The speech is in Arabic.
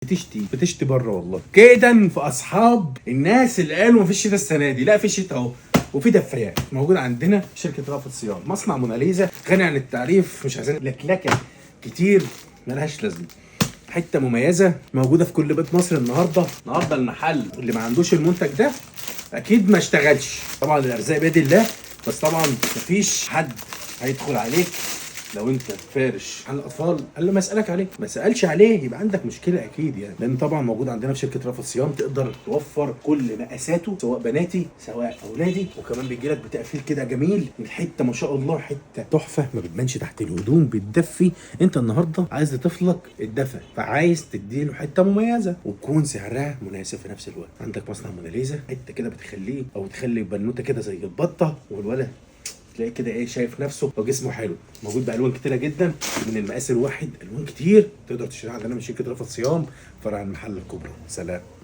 بتشتي بره والله كده. في اصحاب الناس اللي قالوا مفيش شتاء السنه دي، لا في شتاء اهو، وفي دفايات موجود عندنا في شركه رأفت صيام. مصنع موناليزا غني عن التعريف، مش عايزين لكلكه كتير ملهاش لازمه. حته مميزه موجوده في كل بيت مصر. النهارده المحل اللي ما عندوش المنتج ده اكيد ما اشتغلش. طبعا الارزاق بيد الله، بس طبعا مفيش حد هيدخل عليك لو انت فارش عن الاطفال قال له ما اسالك عليه، ما سالش عليه يبقى عندك مشكله اكيد يعني. لان طبعا موجود عندنا في شركه رأفت صيام تقدر توفر كل مقاساته، سواء بناتي سواء اولادي، وكمان بيجي لك بتقفيل كده جميل. الحته ما شاء الله حته تحفه، ما بتبانش تحت الهدوم، بتدفي. انت النهارده عايز لطفلك الدفى، فعايز تديله حته مميزه وتكون سعرها مناسب في نفس الوقت. عندك مصنع موناليزا حته كده بتخليه او تخلي بنوته كده زي البطه، والولد تلاقي كده ايه شايف نفسه وجسمه حلو. موجود بالوان كتيره جدا، من المقاس الواحد الوان كتير. تقدر تشتريها عندنا من شركه رأفت صيام فرع المحل الكبرى. سلام.